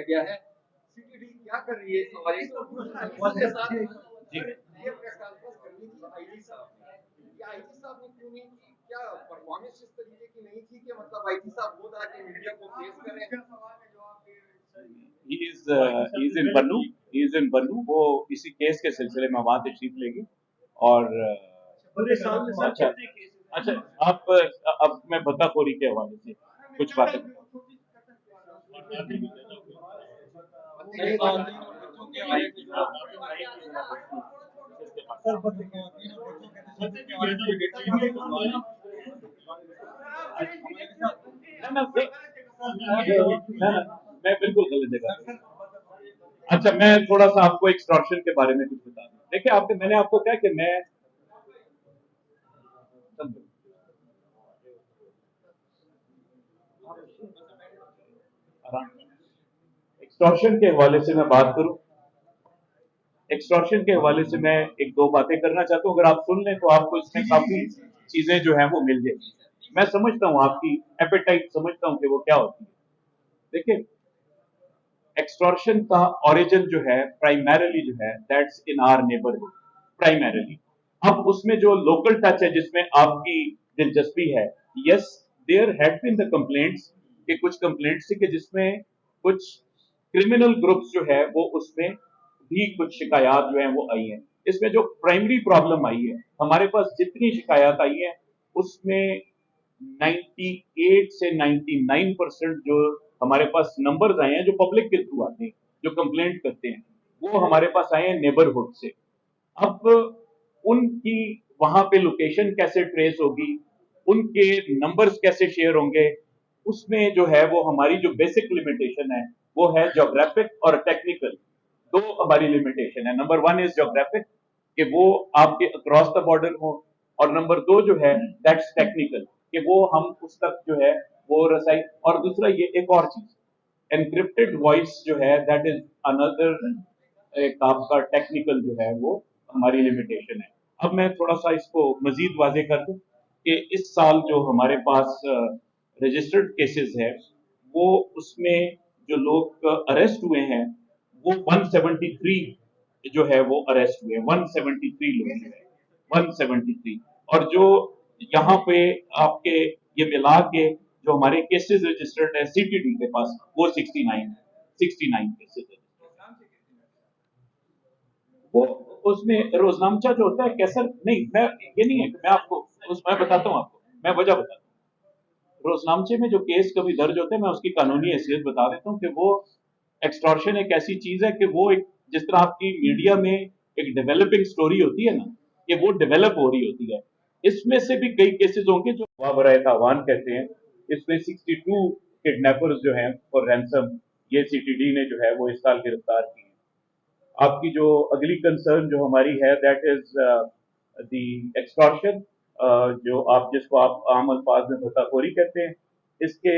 गया है। सीटीडी क्या कर रही है हमारे के साथ जी ये प्रेस कॉन्फ्रेंस करनी थी आईजी साहब ने, या आईजी साहब ने क्यों नहीं की? क्या परफॉर्मेंस इस तरीके की नहीं थी कि मतलब आईजी साहब वो तरह के मीडिया को फेस करें? He is in Bannu, he is in Bannu. वो इसी केस के सिलसिले में वहां तशरीफ लेगी और अच्छा अच्छा आप अब मैं बत्ताखोरी के हवाले से कुछ बातें मैं बिल्कुल गलत जगह। अच्छा मैं थोड़ा सा आपको एक्सटॉर्शन के बारे में कुछ बता दूं। देखिए आपने मैंने आपको क्या कि मैं एक्सटॉर्शन के हवाले से मैं बात करूं, एक्सटॉर्शन के हवाले से मैं एक दो बातें करना चाहता हूं। अगर आप सुन लें तो आपको इसमें काफी चीजें जो है वो मिल जाएगी। मैं समझता हूं आपकी एपेटाइट समझता हूं कि वो क्या होती है। देखिए एक्सटॉर्शन का ओरिजिन जो है प्राइमरीली जो है that's in our neighbourhood primarily. अब उसमें जो लोकल टच है जिसमें आपकी दिलचस्पी है, yes there had been the complaints कि कुछ कंप्लेंट्स थी कि जिसमें कुछ क्रिमिनल ग्रुप्स जो है वो उसमें भी कुछ शिकायत जो है वो आई है। इसमें जो प्राइमरी प्रॉब्लम आई है, हमारे पास जितनी शिकायत आई है उसमें 98 से 99% जो हमारे पास नंबर्स आए हैं जो पब्लिक के थ्रू आते हैं, जो कंप्लेंट करते हैं, वो हमारे पास आए हैं नेबरहुड से। अब उनकी वहां पे लोकेशन कैसे ट्रेस होगी, उनके नंबर्स कैसे शेयर होंगे, उसमें जो है वो हमारी जो बेसिक लिमिटेशन है वो है ज्योग्राफिक और टेक्निकल। दो हमारी लिमिटेशन है। नंबर वन इज ज्योग्राफिक कि वो आपके अक्रॉस द बॉर्डर हो, और नंबर दो जो है दैट्स टेक्निकल कि वो हम उस तक जो है वो रसाई। और दूसरा ये एक और चीज एनक्रिप्टेड वॉइस जो है दैट इज अनदर एक आपका टेक्निकल जो है वो हमारी लिमिटेशन है। अब मैं थोड़ा सा इसको मजीद वाजे कर दूं कि इस साल जो हमारे पास रजिस्टर्ड केसेस है वो उसमें जो लोग अरेस्ट हुए हैं वो 173 जो है वो अरेस्ट हुए, 173 लोग जो है 173। और जो यहाँ पे आपके ये मिला के जो हमारे केसेस रजिस्टर्ड है सीटीडी के पास वो 69 है, 69 केसेस है। वो उसमें रोजनामचा जो होता है कैसर नहीं, मैं ये नहीं है कि मैं आपको उस मैं बताता हूँ, आपको मैं वजह बताता हूँ। रोजनामचे में जो केस कभी दर्ज होते हैं मैं उसकी कानूनी हैसियत बता देता हूँ कि वो एक्सटॉर्शन एक ऐसी चीज है कि वो एक जिस तरह आपकी मीडिया में एक डेवलपिंग स्टोरी होती है ना, कि वो डेवलप हो रही होती है। इसमें से भी कई केसेस होंगे जो वाबराए तावान कहते हैं। इसमें 62 किडनैपर्स जो हैं और रैंसम ये सीटीडी ने जो है वो इस साल गिरफ्तार किए। आपकी जो अगली कंसर्न जो हमारी है दैट इज दी एक्सटॉर्शन, जो आप जिसको आप आम अल्फाज में भत्ताखोरी कहते हैं। इसके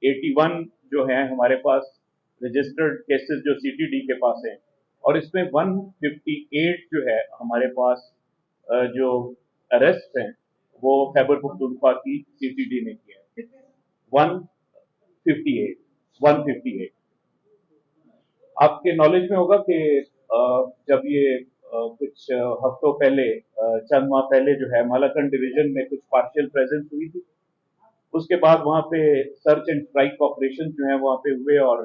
81 जो है हमारे पास रजिस्टर्ड केसेस जो सीटीडी के पास है, और इसमें 158 जो है हमारे पास जो अरेस्ट हैं वो खैबर पख्तूनख्वा की सीटीडी ने किया है। 158 158 आपके नॉलेज में होगा कि जब ये कुछ हफ्तों पहले चंद माह पहले जो है मालाकंड डिवीजन में कुछ पार्शियल प्रेजेंस हुई थी, उसके बाद वहां पे सर्च एंड स्ट्राइक ऑपरेशन जो है वहां पे हुए और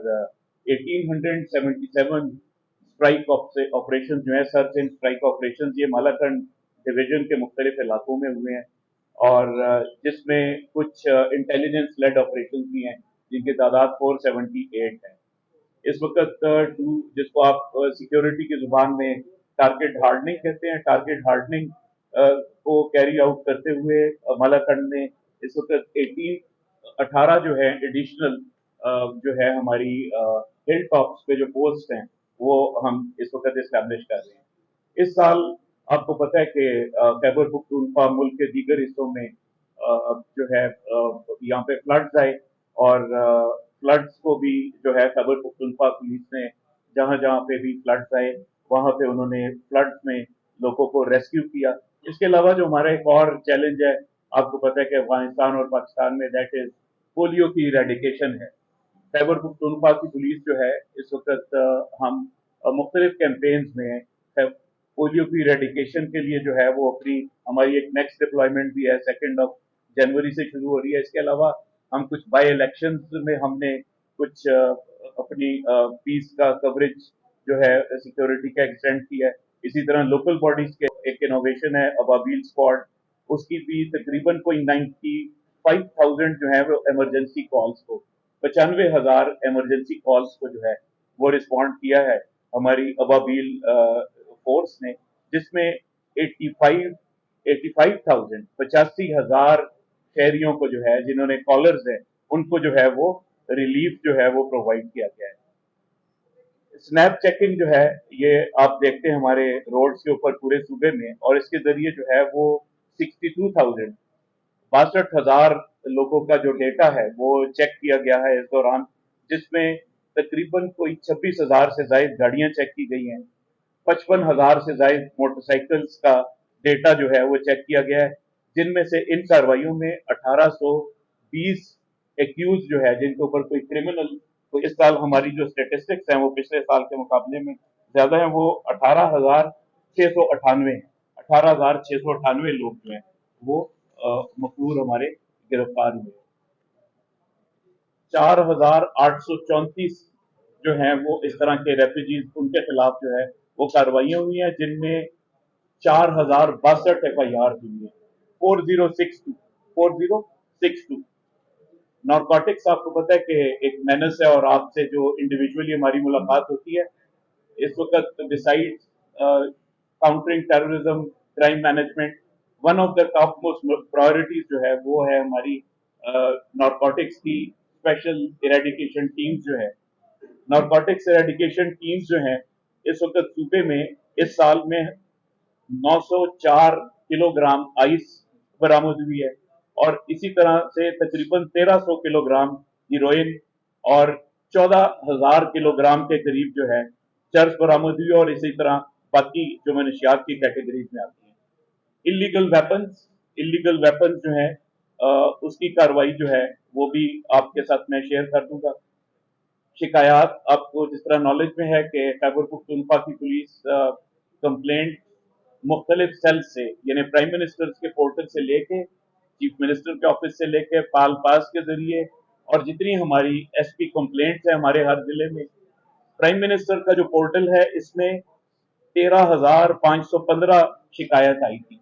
1877 स्ट्राइक ऑपरेशन जो है सर्च एंड स्ट्राइक ऑपरेशन ये मालाकंड डिवीजन के मुख्तलिफ इलाकों में हुए हैं, और जिसमें कुछ इंटेलिजेंस लेड ऑपरेशन भी हैं जिनकी तादाद 478 है। इस वक्त टू जिसको आप सिक्योरिटी की जुबान में टारगेट हार्डनिंग कहते हैं, टारगेट हार्डनिंग को कैरी आउट करते हुए मालाकंड में इस वक्त 18 जो है एडिशनल जो है हमारी हिल टॉप्स पे जो पोस्ट हैं वो हम इस वक्त इस्टेब्लिश कर रहे हैं। इस साल आपको पता है कि खैबर पख्तूनख्वा मुल्क के दीगर हिस्सों में जो है यहाँ पे फ्लड्स आए, और फ्लड्स को भी जो है खैबर पख्तूनख्वा पुलिस ने जहां जहां पे भी फ्लड्स आए वहां पे उन्होंने फ्लड्स में लोगों को रेस्क्यू किया। इसके अलावा जो हमारा एक और चैलेंज है, आपको पता है कि अफगानिस्तान और पाकिस्तान में दैट इज पोलियो की इरेडिकेशन है। खैबर पख्तूनख्वा की पुलिस जो है इस वक्त हम मुख्तलिफ कैंपेन्स में है। पोलियो की रेडिकेशन के लिए जो है वो अपनी हमारी एक नेक्स्ट डिप्लॉयमेंट भी है 2 जनवरी से शुरू हो रही है। इसके अलावा हम कुछ बाई इलेक्शन में हमने कुछ अपनी पीस का कवरेज जो है सिक्योरिटी का एक्सटेंड किया है। इसी तरह लोकल बॉडीज के एक इनोवेशन है अबाबील स्क्वाड, उसकी भी तकरीबन कोई 95,000 जो है वो इमरजेंसी कॉल्स को 95,000 इमरजेंसी कॉल्स को जो है वो रिस्पॉन्ड किया है हमारी अबाबील फोर्स ने, जिसमें 85,000 85,000 शहरियों को जो है जिन्होंने कॉलर्स हैं उनको जो है वो रिलीफ जो है वो प्रोवाइड किया गया है। स्नैप चेकिंग जो है ये आप देखते हैं हमारे रोड्स के ऊपर पूरे सूबे में, और इसके जरिए जो है वो 62,000 62,000 लोगों का जो डेटा है वो चेक किया गया है इस दौरान, जिसमें तकरीबन कोई 26,000 से ज्यादा गाड़ियां चेक की गई हैं। 55,000 से ज्यादा मोटरसाइकिल्स का डेटा जो है वो चेक किया गया है, जिनमें से इन कार्रवाइयों में 1820 एक्यूज जो है जिनके ऊपर कोई क्रिमिनल, तो इस साल हमारी जो स्टेटिस्टिक्स हैं वो पिछले साल के मुकाबले में ज्यादा है, वो 18,698 है। 18,698 लोग जो हैं वो मकरूर हमारे गिरफ्तार हुए। 4,834 जो हैं वो इस तरह के रेफ्यूजीज उनके खिलाफ जो है वो कार्रवाइयां हुई हैं, जिनमें 4,062 FIR हुई है। 4062 नॉर्कोटिक्स आपको पता है कि एक मेनस है, और आपसे जो इंडिविजुअली हमारी मुलाकात होती है इस वक्त decide countering terrorism crime management, one of the top most priorities जो है वो है हमारी नॉर्कोटिक्स की स्पेशल इरेडिकेशन टीम्स जो है। नॉर्कोटिक्स इरेडिकेशन टीम्स जो है इस वक्त सूबे में इस साल में 904 किलोग्राम आइस बरामद हुई है, और इसी तरह से तकरीबन 1300 किलोग्राम हीरोइन और 14,000 किलोग्राम के करीब जो है चर्च बरामद हुई, और इसी तरह बाकी जो मनशियात की कैटेगरीज में आती है। इलीगल वेपन्स जो है उसकी कार्रवाई जो है वो भी आपके साथ मैं शेयर कर दूंगा। शिकायत आपको जिस तरह नॉलेज में है कि खैबर पख्तूनख्वा की पुलिस कंप्लेंट मुख्तलिफ सेल से, यानी प्राइम मिनिस्टर के पोर्टल से लेके चीफ मिनिस्टर के ऑफिस से लेके पाल पास के जरिए, और जितनी हमारी SP कंप्लेंट्स है हमारे हर जिले में, प्राइम मिनिस्टर का जो पोर्टल है इसमें 13,515 शिकायत आई थी।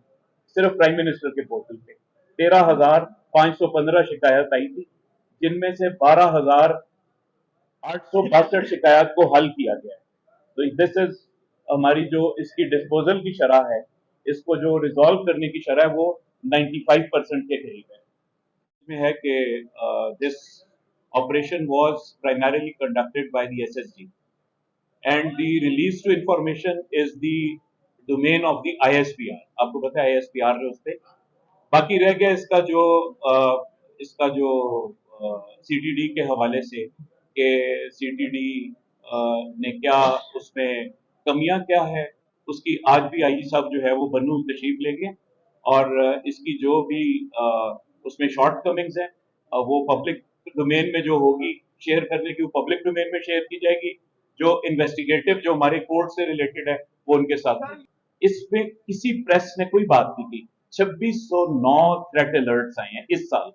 सिर्फ प्राइम मिनिस्टर के पोर्टल पे 13,515 शिकायत आई थी, जिनमें से 12,862 शिकायत को हल किया गया है। तो दिस इज हमारी जो इसकी डिस्पोजल की शरह है, इसको जो रिजॉल्व करने की शरह है वो 95% के करीब है। इसमें है कि this operation was primarily conducted by the SSG and the release to information is the domain of the ISPR। आपको पता है ISPR है उस पे, बाकी रह गया इसका जो CTD के हवाले से कि CTD ने क्या उसमें कमियां क्या है, उसकी आज भी IG साहब जो है वो बन्नू तशरीफ लेंगे, और इसकी जो भी उसमें शॉर्ट कमिंग्स हैं वो पब्लिक डोमेन में जो होगी शेयर करने की, वो पब्लिक डोमेन में शेयर की जाएगी। जो इन्वेस्टिगेटिव जो हमारे कोर्ट से रिलेटेड है वो उनके साथ होगी। इसमें किसी प्रेस ने कोई बात नहीं की। 2609 थ्रेट अलर्ट्स आए हैं इस साल,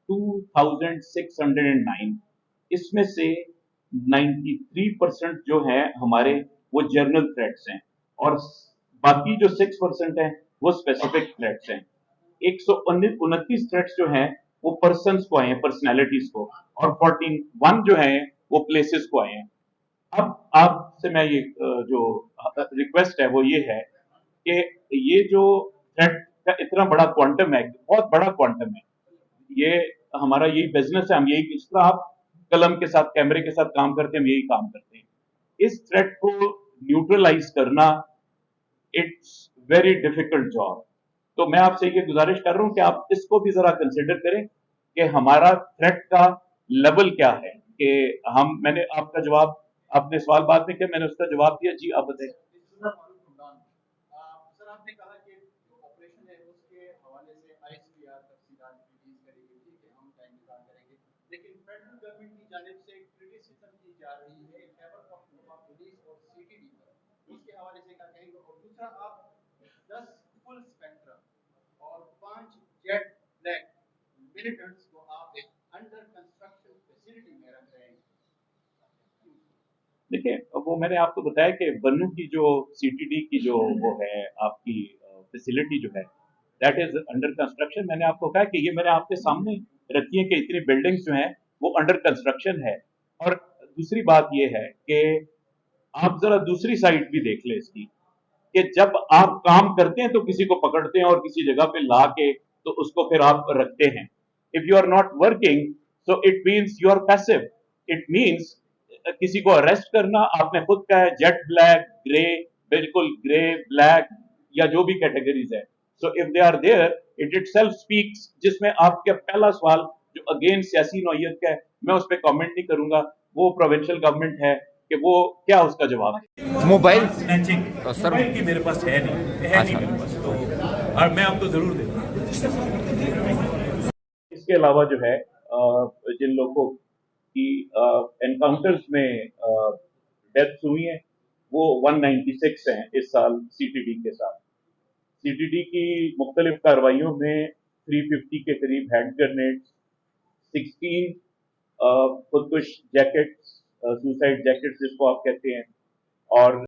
2609। इसमें से 93% जो है हमारे वो जर्नल थ्रेट्स हैं, और बाकी जो 6% हैं वो स्पेसिफिक थ्रेट्स हैं। 129 थ्रेट्स जो हैं वो पर्सन को आए हैं, पर्सनैलिटीज को, और 41 जो हैं वो प्लेसेस को आए हैं। अब आपसे मैं ये जो रिक्वेस्ट है वो ये है कि ये जो थ्रेट का इतना बड़ा क्वांटम है, बहुत बड़ा क्वांटम है, ये हमारा यही बिजनेस है, हम यही इस तरह आप कलम के साथ कैमरे के साथ काम करते हैं, हम यही काम करते हैं। इस थ्रेट को न्यूट्रलाइज करना इट्स वेरी डिफिकल्ट जॉब। तो मैं आपसे ये गुजारिश कर रहा हूं कि आप इसको भी जरा कंसिडर करें कि हमारा थ्रेट का लेवल क्या है। कि मैंने आपका जवाब, आपने सवाल बाद में किया, मैंने उसका जवाब दिया। जी आप बताइए। सर आपने कहा कि जो ऑपरेशन है उसके हवाले से ISPR तफसीलात रिलीज करेगी, ठीक है, हम टाइम इंतजार करेंगे, लेकिन फेडरल गवर्नमेंट की जानिब से जा रही है खैबर पख्तूनख्वा पुलिस और सीटीडी पर, उसके हवाले से क्या कहेंगे? और दूसरा, आप 10 फुल स्पेक्ट्रम और 5 जेट ब्लैक मिलिटेंट्स को आप एक अंडर कंस्ट्रक्शन फैसिलिटी में रख रहे हैं। देखिए, वो मैंने आपको बताया कि बन्नू की जो सीटीडी की जो वो है आपकी फैसिलिटी जो है, दैट इज अंडर कंस्ट्रक्शन। मैंने आपको कहा कि ये मैंने आपके सामने रखी है कि इतनी बिल्डिंग्स जो हैं वो अंडर कंस्ट्रक्शन है। और दूसरी बात ये है कि आप जरा दूसरी साइड भी देख लें इसकी, कि जब आप काम करते हैं तो किसी को पकड़ते हैं और किसी जगह पे ला के तो उसको फिर आप रखते हैं। If you are not working, so it means you are passive. It means किसी को अरेस्ट करना, आपने खुद कहा है जेट ब्लैक, ग्रे, बिल्कुल ग्रे, ब्लैक या जो भी कैटेगरीज है, so if they are there, it itself speaks, जिसमें आपका पहला सवाल जो अगेन सियासी नौयत का है, मैं उस पर कमेंट नहीं करूंगा, वो प्रोविंशियल गवर्नमेंट है कि वो क्या उसका जवाब है। मोबाइल स्नैचिंग सर मोबाइल की मेरे पास है नहीं मेरे पास, तो और मैं आपको जरूर दूंगा। इसके अलावा जो है जिन लोगों की एनकाउंटर्स में डेथ्स हुई हैं वो 196 हैं इस साल सीटीडी के साथ। सीटीडी की मुख्तलिफ कार्रवाइयों में 350 के करीब हैंड ग्रेनेड्स, 16 खुदकुश जैकेट्स, सुसाइड जैकेट्स जिसको आप कहते हैं, और